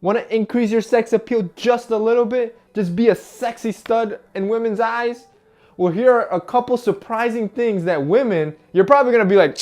Want to increase your sex appeal just a little bit? Just be a sexy stud in women's eyes? Well, here are a couple surprising things that women, you're probably going to be like,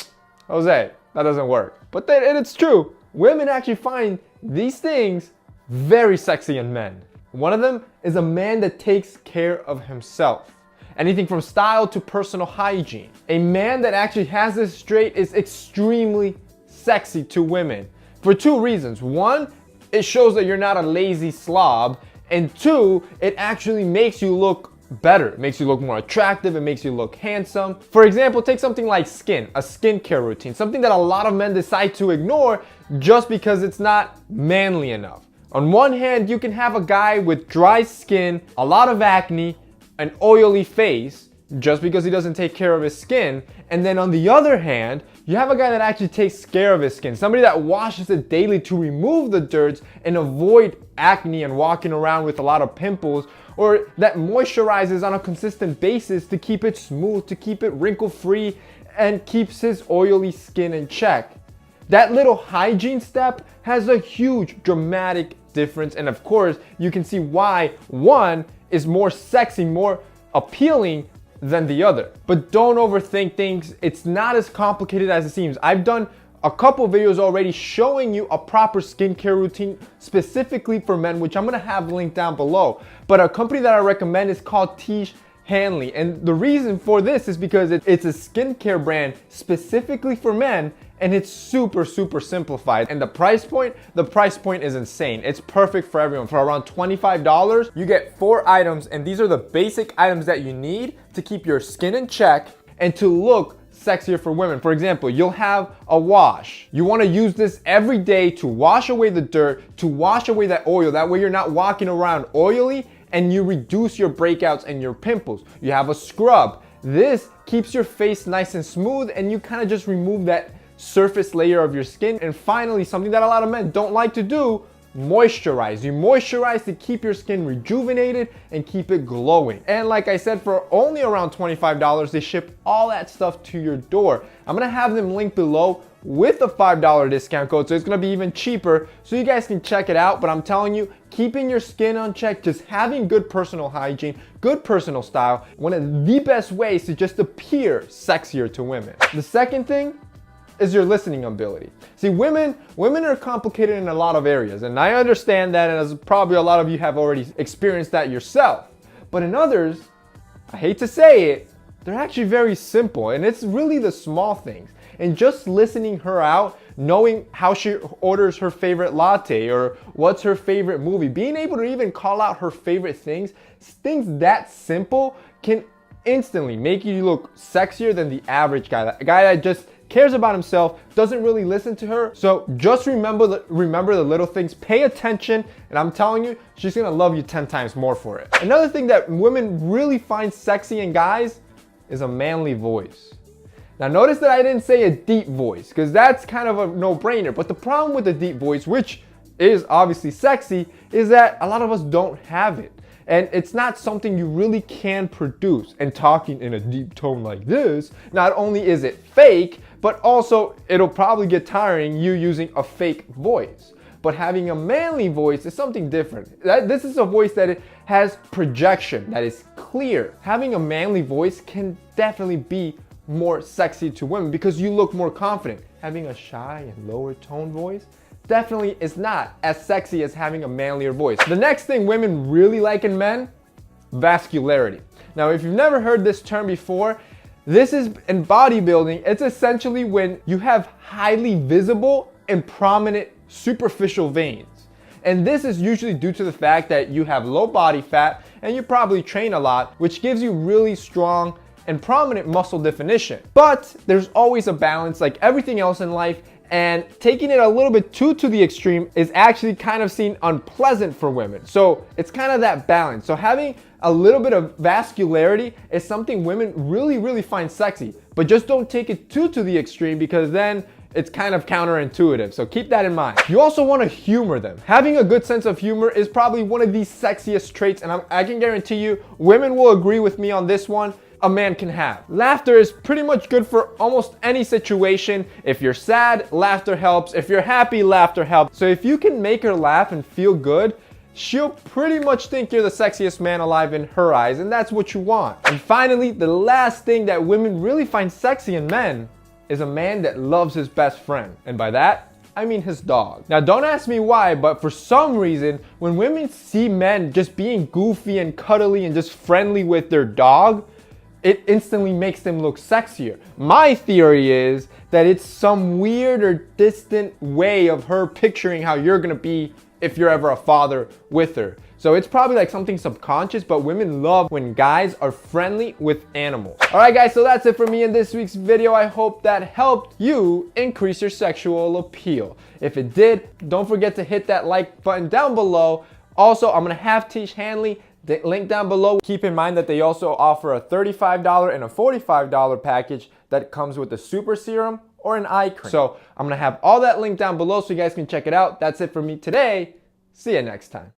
Jose, that doesn't work. But then it's true. Women actually find these things very sexy in men. One of them is a man that takes care of himself. Anything from style to personal hygiene. A man that actually has this straight is extremely sexy to women for two reasons. One, it shows that you're not a lazy slob. And two, it actually makes you look better. It makes you look more attractive. It makes you look handsome. For example, take something like skin, a skincare routine, something that a lot of men decide to ignore just because it's not manly enough. On one hand, you can have a guy with dry skin, a lot of acne, an oily face, just because he doesn't take care of his skin. And then on the other hand, you have a guy that actually takes care of his skin, somebody that washes it daily to remove the dirt and avoid acne and walking around with a lot of pimples, or that moisturizes on a consistent basis to keep it smooth, to keep it wrinkle-free, and keeps his oily skin in check. That little hygiene step has a huge dramatic difference, and of course, you can see why one is more sexy, more appealing than the other. But don't overthink things. It's not as complicated as it seems. I've done a couple videos already showing you a proper skincare routine specifically for men, which I'm gonna have linked down below. But a company that I recommend is called Tiege Hanley. And the reason for this is because it's a skincare brand specifically for men, and it's super simplified. And the price point is insane. It's perfect for everyone. For around $25, you get 4 items, and these are the basic items that you need to keep your skin in check and to look sexier for women. For example, you'll have a wash. You want to use this every day to wash away the dirt, to wash away that oil. That way you're not walking around oily, and you reduce your breakouts and your pimples. You have a scrub. This keeps your face nice and smooth, and you kind of just remove that surface layer of your skin. And finally, something that a lot of men don't like to do, moisturize. You moisturize to keep your skin rejuvenated and keep it glowing. And like I said, for only around $25, they ship all that stuff to your door. I'm gonna have them linked below with a $5 discount code, so it's gonna be even cheaper, so you guys can check it out. But I'm telling you, keeping your skin on check, just having good personal hygiene, good personal style, one of the best ways to just appear sexier to women. The second thing is your listening ability. See, women are complicated in a lot of areas, and I understand that, and as probably a lot of you have already experienced that yourself. But in others, I hate to say it, they're actually very simple, and it's really the small things. And just listening her out, knowing how she orders her favorite latte or what's her favorite movie, being able to even call out her favorite things that simple can instantly make you look sexier than the average guy. A guy that just cares about himself, doesn't really listen to her. So just remember the little things, pay attention, and I'm telling you, she's gonna love you 10 times more for it. Another thing that women really find sexy in guys is a manly voice. Now notice that I didn't say a deep voice, because that's kind of a no-brainer. But the problem with the deep voice, which is obviously sexy, is that a lot of us don't have it. And it's not something you really can produce. And talking in a deep tone like this, not only is it fake, but also it'll probably get tiring you using a fake voice. But having a manly voice is something different. This is a voice that it has projection, that is clear. Having a manly voice can definitely be more sexy to women because you look more confident. Having a shy and lower tone voice definitely is not as sexy as having a manlier voice. The next thing women really like in men, vascularity. Now, if you've never heard this term before, this is in bodybuilding. It's essentially when you have highly visible and prominent superficial veins. And this is usually due to the fact that you have low body fat and you probably train a lot, which gives you really strong and prominent muscle definition. But there's always a balance, like everything else in life, and taking it a little bit too to the extreme is actually kind of seen unpleasant for women. So it's kind of that balance. So having a little bit of vascularity is something women really find sexy, but just don't take it too to the extreme, because then it's kind of counterintuitive. So keep that in mind. You also want to humor them. Having a good sense of humor is probably one of the sexiest traits, and I can guarantee you women will agree with me on this one. a man can have. Laughter is pretty much good for almost any situation. If you're sad, laughter helps. If you're happy, laughter helps. So if you can make her laugh and feel good, she'll pretty much think you're the sexiest man alive in her eyes, and that's what you want. And finally, the last thing that women really find sexy in men is a man that loves his best friend. And by that, I mean his dog. Now don't ask me why, but for some reason, when women see men just being goofy and cuddly and just friendly with their dog, it instantly makes them look sexier. My theory is that it's some weird or distant way of her picturing how you're gonna be if you're ever a father with her. So it's probably like something subconscious, but women love when guys are friendly with animals. All right, guys, so that's it for me in this week's video. I hope that helped you increase your sexual appeal. If it did, don't forget to hit that like button down below. Also, I'm gonna have Tish Hanley, the link down below. Keep in mind that they also offer a $35 and a $45 package that comes with a super serum or an eye cream. So I'm gonna have all that linked down below so you guys can check it out. That's it for me today. See you next time.